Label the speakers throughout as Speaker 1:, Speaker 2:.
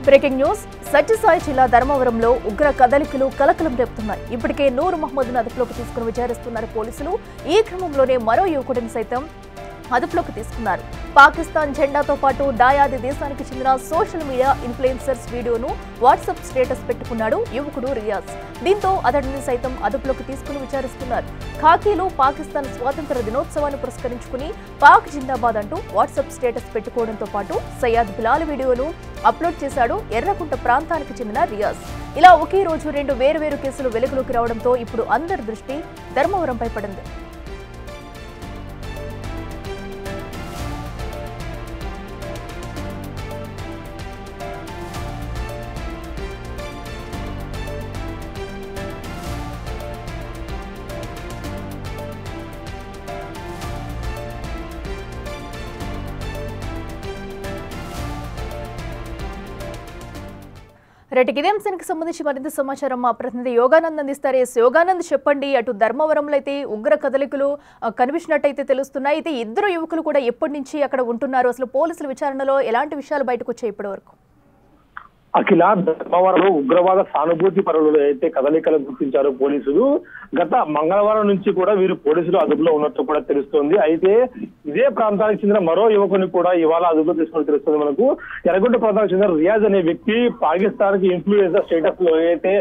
Speaker 1: Breaking news Sathya Sai జిల్లా ధర్మవరంలో ఉగ్ర కదలికలు కలకలం రేపుతున్నాయి. ఇప్పటికే నూర్ మహమ్మద్ను అదుపులోకి తీసుకుని విచారిస్తున్నారు పోలీసులు. ఈ క్రమంలోనే మరో యువకుడిని సైతం అదుపులోకి తీసుకున్నారు. పాకిస్తాన్ జెండాతో పాటు దాయాది దేశానికి చెందిన సోషల్ మీడియా ఇన్ఫ్లుయెన్సర్స్ వీడియోను వాట్సాప్ స్టేటస్ పెట్టుకున్నాడు యువకుడు రియాజ్. దీంతో అతడిని సైతం అదుపులోకి తీసుకుని విచారిస్తున్నారు. ఖాకీలో పాకిస్తాన్ స్వాతంత్ర దినోత్సవాన్ని పురస్కరించుకుని పాక్ జిందాబాద్ అంటూ వాట్సాప్ స్టేటస్ పెట్టుకోవడంతో పాటు సయ్యాద్ బిలాల్ వీడియోను అప్లోడ్ చేశాడు ఎర్రకుంట ప్రాంతానికి చెందిన రియాజ్. ఇలా ఒకే రోజు రెండు వేర్వేరు కేసులు వెలుగులోకి రావడంతో ఇప్పుడు అందరి దృష్టి ధర్మవరంపై పడింది. రైట్, ఇదే అంశానికి సంబంధించి మరింత సమాచారం మా ప్రతినిధి యోగానంద్ అందిస్తారు. యోగానంద్, చెప్పండి. అటు ధర్మవరంలో అయితే ఉగ్ర కదలికలు కనిపించినట్టయితే తెలుస్తున్నాయి. అయితే ఇద్దరు యువకులు కూడా ఎప్పటి నుంచి అక్కడ ఉంటున్నారు? అసలు పోలీసుల విచారణలో ఎలాంటి విషయాలు బయటకు వచ్చాయి ఇప్పటి వరకు?
Speaker 2: అఖిల, ధర్మవరంలో ఉగ్రవాద సానుభూతి పరులు అయితే కదలికలు గుర్తించారు పోలీసులు. గత మంగళవారం నుంచి కూడా వీరు పోలీసులు అదుపులో ఉన్నట్టు కూడా తెలుస్తోంది. అయితే ఇదే ప్రాంతానికి చెందిన మరో యువకుని కూడా ఇవాళ అదుపులో తీసుకుని తెలుస్తుంది మనకు. ఎర్రగుంట ప్రాంతానికి చెందిన రియాజ్ అనే వ్యక్తి పాకిస్తాన్ కి ఇన్ఫ్లుయెన్సర్ స్టేటస్ లో అయితే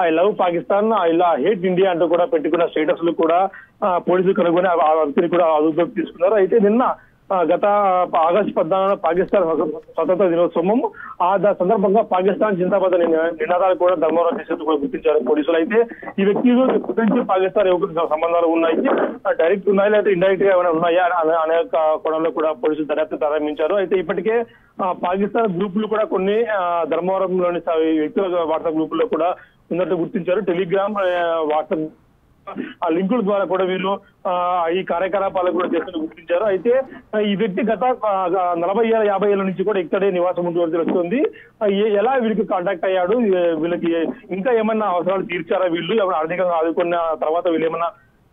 Speaker 2: ఐ లవ్ పాకిస్తాన్, ఇలా హేట్ ఇండియా అంటూ కూడా పెట్టుకున్న స్టేటస్ లు కూడా పోలీసులు కనుగొని ఆ వ్యక్తిని కూడా అదుపులోకి తీసుకున్నారు. అయితే నిన్న గత ఆగస్టు 14 పాకిస్తాన్ స్వతంత్ర దినోత్సవం, ఆ సందర్భంగా పాకిస్తాన్ జిందాబాద్ అనే నినాదాలు కూడా ధర్మవరం చేసేందుకు కూడా గుర్తించారు పోలీసులు. అయితే ఈ వ్యక్తులు గురించి పాకిస్తాన్ యువకులకు సంబంధాలు ఉన్నాయి, డైరెక్ట్ ఉన్నాయి లేదా ఇండైరెక్ట్ గా ఏమైనా ఉన్నాయా అనే కోణంలో కూడా పోలీసులు దర్యాప్తు ప్రారంభించారు. అయితే ఇప్పటికే పాకిస్తాన్ గ్రూపులు కూడా కొన్ని ధర్మవరంలోని వ్యక్తుల వాట్సాప్ గ్రూపుల్లో కూడా ఉన్నట్టు గుర్తించారు. టెలిగ్రామ్, వాట్సాప్ ఆ లింకుల ద్వారా కూడా వీళ్ళు ఈ కార్యకలాపాలు కూడా చేస్తున్న గుర్తించారు. అయితే ఈ వ్యక్తి గత 40-50 ఏళ్ల నుంచి కూడా ఇక్కడే నివాసం ఉంటూ తెలుస్తుంది. ఎలా వీళ్ళకి కాంటాక్ట్ అయ్యాడు, వీళ్ళకి ఇంకా ఏమన్నా అవసరాలు తీర్చారా, వీళ్ళు ఏమైనా ఆర్థికంగా ఆదుకున్న తర్వాత వీళ్ళు ఏమన్నా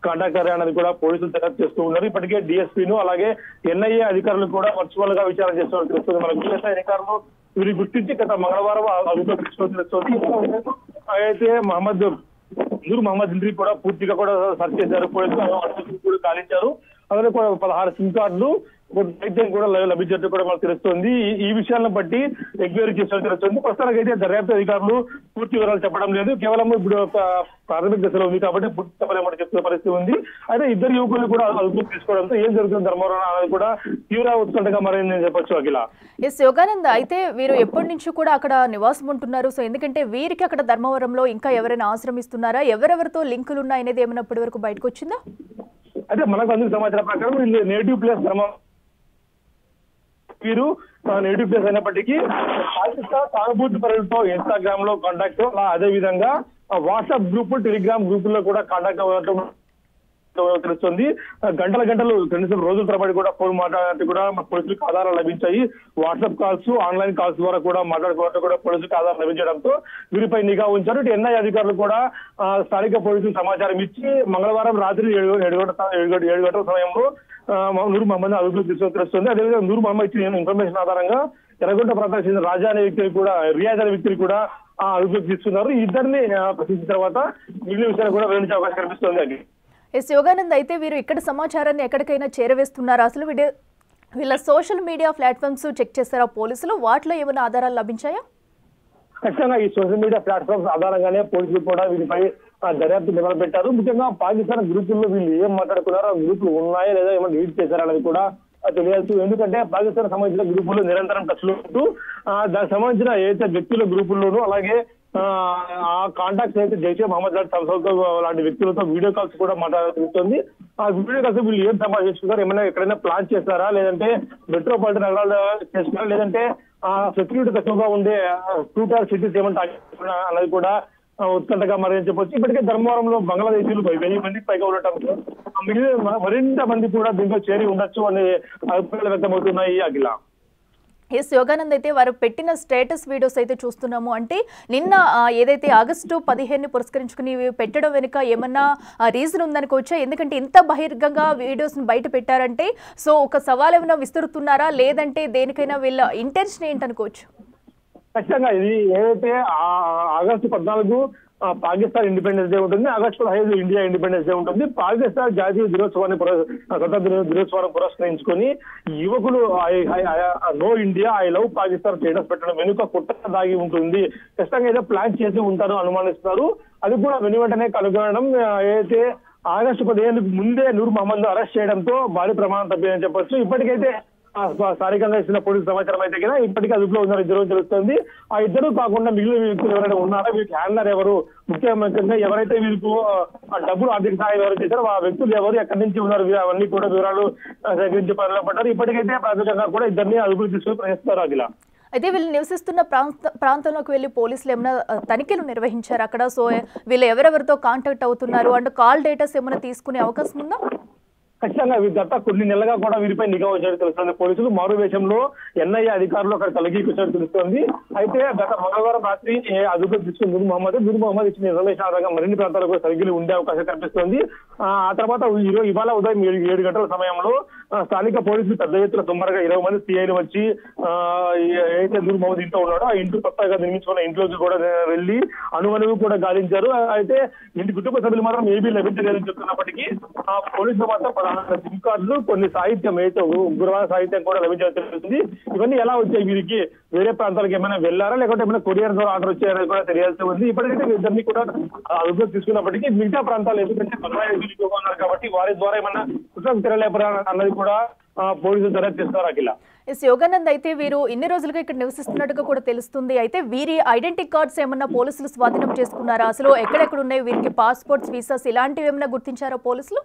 Speaker 2: కాంటాక్ట్ అయ్యారా అనేది కూడా పోలీసులు దర్యాప్తు చేస్తూ ఉన్నారు. ఇప్పటికే డిఎస్పీను అలాగే ఎన్ఐఏ అధికారులు కూడా వర్చువల్ గా విచారణ చేస్తున్నట్టు తెలుస్తుంది. మనకు పిఎస్ఐ అధికారులు వీరిని గుర్తించి గత మంగళవారం అదుపులోకి తీసుకుని తెలుస్తుంది. అయితే నూర్ మహమ్మద్ ఇంటిని కూడా పూర్తిగా కూడా సర్చ్ చేశారు పోలీసులు, కూడా కాలించారు. అలాగే 16 సిమ్ కార్డులు వైద్యం కూడా లభించినట్టు కూడా మనకు తెలుస్తుంది. ఈ విషయాలను బట్టి ఎంక్వైరీ చేసినట్టు తెలుస్తుంది. ప్రస్తుతానికి అయితే దర్యాప్తు అధికారులు పూర్తి వివరాలు చెప్పడం లేదు. కేవలం ఇప్పుడు ప్రాథమిక దశలో ఉంది కాబట్టి పూర్తి చెప్పలేమని చెప్తున్న పరిస్థితి ఉంది. అయితే ఇద్దరు యువకులు కూడా అదుపులోకి తీసుకోవడంతో ఏం జరుగుతుంది ధర్మవరం అనేది కూడా తీవ్ర ఉత్కంఠగా మారిందని చెప్పొచ్చు. అఖిల,
Speaker 1: ఎస్ యోగానంద్, అయితే వీరు ఎప్పటి నుంచి కూడా అక్కడ నివాసం ఉంటున్నారు? సో ఎందుకంటే వీరికి అక్కడ ధర్మవరంలో ఇంకా ఎవరైనా ఆశ్రమిస్తున్నారా, ఎవరెవరితో లింకులు ఉన్నాయనేది ఏమైనా ఇప్పటి వరకు బయటకు వచ్చిందా?
Speaker 2: అయితే మనకు అందుకు సమాచారం ప్రకారం వీళ్ళు నేటివ్ ప్లేస్ వీరు నేటివ్ ప్లేస్ అయినప్పటికీ పాకిస్తాన్ సానుభూతి పరులతో ఇన్స్టాగ్రామ్ లో కాంటాక్ట్, అదే విధంగా వాట్సాప్ గ్రూప్, టెలిగ్రామ్ గ్రూపుల్లో కూడా కాంటాక్ట్ అవ్వడం తెలుస్తుంది. గంటలు కనీసం రోజుల తరబడి కూడా ఫోన్ మాట్లాడినట్టు కూడా పోలీసులకు ఆధారాలు లభించాయి. వాట్సాప్ కాల్స్, ఆన్లైన్ కాల్స్ ద్వారా కూడా మాట్లాడుకోవడం కూడా పోలీసులకు ఆధారం లభించడంతో వీరిపై నిఘా ఉంచారు. ఇటు ఎన్ఐ అధికారులు కూడా స్థానిక పోలీసులకు సమాచారం ఇచ్చి మంగళవారం రాత్రి 7 గంటల సమయంలో నూర్ మహమ్మద్ అదుపులోకి తీసుకుని తెలుస్తుంది. అదేవిధంగా నూర్ మహమ్మద్ ఇచ్చిన ఇన్ఫర్మేషన్ ఆధారంగా ఎర్రగుంట ప్రాంతానికి చెందిన రాజా అనే వ్యక్తిని కూడా, రియాజ్ అనే వ్యక్తిని కూడా అదుపులోకి తీసుకున్నారు. ఈ ఇద్దరిని ప్రశ్నించిన తర్వాత మిగిలిన విషయాలు కూడా వివరించే అవకాశం కనిపిస్తుంది. అది
Speaker 1: ఎస్ యోగానంద్, అయితే వీరు ఇక్కడ సమాచారాన్ని ఎక్కడికైనా చేరవేస్తున్నారు? అసలు వీళ్ళ సోషల్ మీడియా ప్లాట్ఫామ్స్ చెక్ చేస్తారా పోలీసులు? వాటిలో ఏమైనా ఆధారాలు లభించాయా?
Speaker 2: ఖచ్చితంగా ఈ సోషల్ మీడియా ప్లాట్ఫామ్స్ ఆధారంగానే పోలీసులు కూడా వీరిపై దర్యాప్తు మొదలుపెట్టారు. ముఖ్యంగా పాకిస్తాన్ గ్రూపుల్లో వీళ్ళు ఏం మాట్లాడుకున్నారో, ఆ గ్రూపులు ఉన్నాయా లేదా ఏమైనా లీడ్ చేశారనేది కూడా తెలియాల్సి. ఎందుకంటే పాకిస్తాన్ సంబంధించిన గ్రూపులు నిరంతరం టచ్ లో ఉంటూ దానికి సంబంధించిన ఏదైతే వ్యక్తుల గ్రూపుల్లోనూ అలాగే ఆ కాంటాక్ట్స్ అయితే జైషే మహమ్మద్ లాంటి వ్యక్తులతో వీడియో కాల్స్ కూడా మాట్లాడుతుంది. ఆ వీడియో కాల్స్ వీళ్ళు ఏం సంభాషిస్తున్నారు, ఏమైనా ఎక్కడైనా ప్లాన్ చేస్తారా, లేదంటే మెట్రోపాలిటన్ నగరాలు చేస్తున్నారా, లేదంటే సెక్యూరిటీ తక్కువగా ఉండే 2 tier సిటీస్ ఏమంటే అన్నది కూడా ఉత్కంఠగా మరని చెప్పొచ్చు. ఇప్పటికే ధర్మవరంలో బంగ్లాదేశీలు 1000 మందికి పైగా ఉండటంతో మరింత మంది కూడా దీంట్లో చేరి ఉండొచ్చు అనే అభిప్రాయాలు వ్యక్తమవుతున్నాయి. అఖిల,
Speaker 1: ఎస్ యోగానంద్, అయితే వారు పెట్టిన స్టేటస్ వీడియోస్ అయితే చూస్తున్నాము. అంటే నిన్న ఏదైతే ఆగస్టు 15ని పురస్కరించుకుని పెట్టడం వెనుక ఏమన్నా రీజన్ ఉందనుకోవచ్చా? ఎందుకంటే ఇంత బహిర్గంగా వీడియోస్ని బయట పెట్టారంటే సో ఒక సవాల్ ఏమైనా విస్తురుతున్నారా, లేదంటే దేనికైనా వీళ్ళ ఇంటెన్షన్ ఏంటనుకోవచ్చు?
Speaker 2: ఖచ్చితంగా ఇది ఏదైతే ఆగస్టు 14 పాకిస్తాన్ ఇండిపెండెన్స్ డే ఉంటుంది, ఆగస్టు 15 ఇండియా ఇండిపెండెన్స్ డే ఉంటుంది. పాకిస్తాన్ జాతీయ దినోత్సవాన్ని స్వతంత్ర దినోత్సవాన్ని పురస్కరించుకొని యువకులు no India I love Pakistan status పెట్టడం వెనుక కుట్ర దాగి ఉంటుంది. ఖచ్చితంగా ఏదో ప్లాన్ చేసి ఉంటారు అనుమానిస్తున్నారు. అది కూడా వెనువెంటనే కనుగొనడం ఏదైతే ఆగస్టు 15 ముందే నూర్ మహమ్మద్ అరెస్ట్ చేయడంతో భారీ ప్రమాణం తప్పిందని చెప్పొచ్చు. ఇప్పటికైతే స్థానికంగా ఇచ్చిన పోలీసు సమాచారం అయితే కదా ఇప్పటికీ అదుపులో ఉన్నారు ఇద్దరు తెలుస్తుంది. ఆ ఇద్దరు కాకుండా మిగిలిన వ్యక్తులు ఎవరైనా ఉన్నారా, వీరికి హ్యాండ్లర్ ఎవరు, ముఖ్యంగా ఎవరైతే వీరికి డబ్బులు ఆర్థిక సహాయం ఎవరు చేశారో ఆ వ్యక్తులు ఎవరు, ఎక్కడి నుంచి ఉన్నారు, అవన్నీ కూడా వివరాలు సేకరించి పనిలో పడ్డారు. ఇప్పటికైతే ప్రాథమికంగా కూడా ఇద్దరిని అదుపులు తీసుకుని ప్రయత్నిస్తారు. అఖిల,
Speaker 1: అయితే వీళ్ళు నివసిస్తున్న ప్రాంతంలోకి వెళ్ళి పోలీసులు ఏమైనా తనిఖీలు నిర్వహించారు అక్కడ? సో వీళ్ళు ఎవరెవరితో కాంటాక్ట్ అవుతున్నారు అండ్ కాల్ డేటాస్ ఏమైనా తీసుకునే అవకాశం ఉందా?
Speaker 2: ఖచ్చితంగా గత కొన్ని నెలలుగా కూడా వీరిపై నిఘా వచ్చారు తెలుస్తుంది. పోలీసులు మారు వేషంలో ఎన్ఐఏ అధికారులు అక్కడ తలగికి వచ్చారు తెలుస్తోంది. అయితే గత మంగళవారం రాత్రి అదుపులో తీసుకున్న నూర్ మహమ్మద్ ఇచ్చిన ఇన్ఫర్మేషన్ ఆధారంగా మరిన్ని ప్రాంతాలకు తనిఖీలు ఉండే అవకాశం కనిపిస్తోంది. ఆ తర్వాత ఇవాళ ఉదయం 7 గంటల సమయంలో స్థానిక పోలీసులు పెద్ద ఎత్తున సుమారుగా 20 మంది సిఐలు వచ్చి ఏదైతే నూర్ మహమ్మద్ ఇంట్లో ఉన్నాడో ఆ ఇంటి కొత్తగా నిర్మించుకున్న ఇంట్లోకి కూడా వెళ్లి అణువణువు కూడా గాలించారు. అయితే ఇంటి కుటుంబ సభ్యులు మాత్రం ఏబీ లభించలేదని చెప్తున్నప్పటికీ ఆ పోలీసులు మాత్రం సిమ్ కార్డులు, కొన్ని సాహిత్యం అయితే ఉగ్రవాద సాహిత్యం కూడా లభించాలని తెలుస్తుంది. ఇవన్నీ ఎలా వచ్చాయి, వీరికి వేరే ప్రాంతాలకు ఏమైనా వెళ్లారా లేకపోతే ఏమైనా కొరియర్ ద్వారా ఆర్డర్ వచ్చాయనేది కూడా తెలియాల్సి ఉంది. ఇప్పటికైతే ఇద్దరిని కూడా అదుపులో తీసుకున్నప్పటికీ మిగతా ప్రాంతాలు ఎందుకంటే ఉన్నారు కాబట్టి వారి ద్వారా ఏమైనా కుట్రకు తెరలేపరా అన్నది కూడా పోలీసులు దర్యాప్తు చేస్తున్నారు. అఖిల,
Speaker 1: యోగానంద్, అయితే వీరు ఇన్ని రోజులుగా ఇక్కడ నివసిస్తున్నట్టుగా కూడా తెలుస్తుంది. అయితే వీరి ఐడెంటిటీ కార్డ్స్ ఏమన్నా పోలీసులు స్వాధీనం చేసుకున్నారా? అసలు ఎక్కడెక్కడ ఉన్నాయి వీరికి పాస్పోర్ట్స్, వీసాస్ ఇలాంటివి ఏమైనా గుర్తించారా పోలీసులు?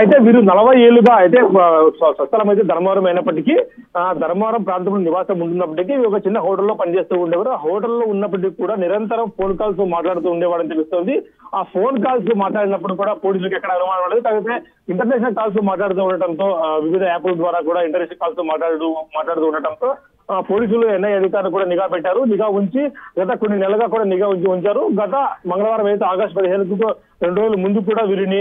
Speaker 2: అయితే వీరు 40 ఏళ్లుగా అయితే స్వస్థలం అయితే ధర్మవరం అయినప్పటికీ ధర్మవరం ప్రాంతంలో నివాసం ఉంటున్నప్పటికీ ఒక చిన్న హోటల్లో పనిచేస్తూ ఉండేవారు. ఆ హోటల్లో ఉన్నప్పటికీ కూడా నిరంతరం ఫోన్ కాల్స్ మాట్లాడుతూ ఉండేవాడని తెలుస్తుంది. ఆ ఫోన్ కాల్స్ మాట్లాడినప్పుడు కూడా పోలీసులకు ఎక్కడ అనుమానం లేదు. కాకపోతే ఇంటర్నేషనల్ కాల్స్ మాట్లాడుతూ ఉండటంతో వివిధ యాప్ల ద్వారా కూడా ఇంటర్నేషనల్ కాల్స్ మాట్లాడుతూ ఉండటంతో పోలీసులు ఎన్ఐఏ అధికారులు కూడా నిఘా పెట్టారు. నిఘా ఉంచి గత కొన్ని నెలలుగా కూడా నిఘా ఉంచారు. గత మంగళవారం అయితే ఆగస్టు 15కు 2 రోజుల ముందు కూడా వీరిని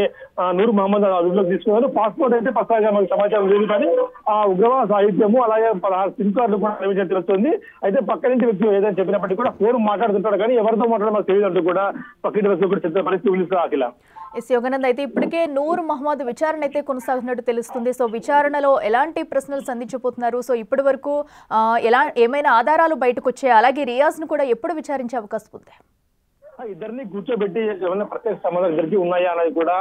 Speaker 2: నూర్ మహమ్మద్ అదుపులోకి తీసుకున్నారు. పాస్పోర్ట్ అయితే పక్కాగా మనకు సమాచారం లేదు, కానీ ఆ ఉగ్రవాద సాహిత్యము అలాగే 16 సిమ్ కార్డులు కూడా లభించడం తెలుస్తుంది. అయితే పక్కనింటి వ్యక్తి ఏదైనా చెప్పినప్పటికీ కూడా ఫోన్ మాట్లాడుతుంటాడు, కానీ ఎవరితో మాట్లాడడం మాకు తెలియదు అంటూ కూడా పక్కింటి వ్యక్తి కూడా చెప్పిన పరిస్థితి ఉంది. అఖిల,
Speaker 1: యోగానంద్, అయితే ఇప్పటికే నూర్ మహమ్మద్ విచారణ అయితే కొనసాగుతున్నట్టు తెలుస్తుంది. సో విచారణలో ఎలాంటి ప్రశ్నలు సంధించబోతున్నారు? సో ఇప్పటి వరకు ఏమైనా ఆధారాలు బయటకు వచ్చాయి? అలాగే రియాజ్ ను కూడా ఎప్పుడు విచారించే అవకాశం ఉంది?
Speaker 2: ఇద్దరిని కూర్చోబెట్టి ఏమైనా ప్రత్యేక సంబంధాలు ఇద్దరికి ఉన్నాయా అనేది కూడా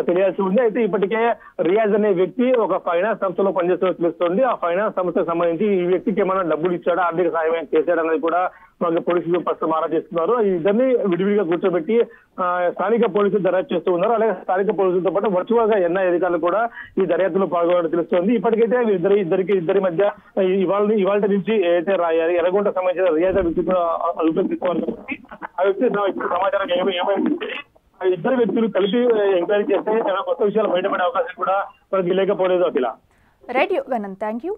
Speaker 2: తెలియాల్సి ఉంది. అయితే ఇప్పటికే రియాజ్ అనే వ్యక్తి ఒక ఫైనాన్స్ సంస్థలో పనిచేస్తున్నట్టు తెలుస్తుంది. ఆ ఫైనాన్స్ సంస్థకు సంబంధించి ఈ వ్యక్తికి ఏమైనా డబ్బులు ఇచ్చాడా, ఆర్థిక సహాయం చేశాడు అనేది కూడా మనకు పోలీసులు ప్రస్తుతం ఆరా చేస్తున్నారు. ఈ ఇద్దరిని విడివిడిగా కూర్చోబెట్టి స్థానిక పోలీసులు దర్యాప్తు చేస్తూ ఉన్నారు. అలాగే స్థానిక పోలీసులతో పాటు వర్చువల్ గా ఎన్ఐ అధికారులు కూడా ఈ దర్యాప్తులో పాల్గొనడం తెలుస్తోంది. ఇప్పటికైతే ఇద్దరి మధ్య ఇవాళ నుంచి ఏదైతే ఎర్రగుంట సంబంధించిన రియాజ్ వ్యక్తి కూడా అదుపులోకి తీసుకోవాలి కాబట్టి ఆ వ్యక్తి ఇప్పుడు సమాచారం ఏమైంది ఇద్దరు వ్యక్తులు కలిపి ఎంక్వైరీ చేస్తే కొత్త విషయాలు బయటపడే అవకాశం కూడా మనకి లేకపోలేదు. అఖిల,
Speaker 1: రైట్ యోగానంద్, థ్యాంక్ యూ.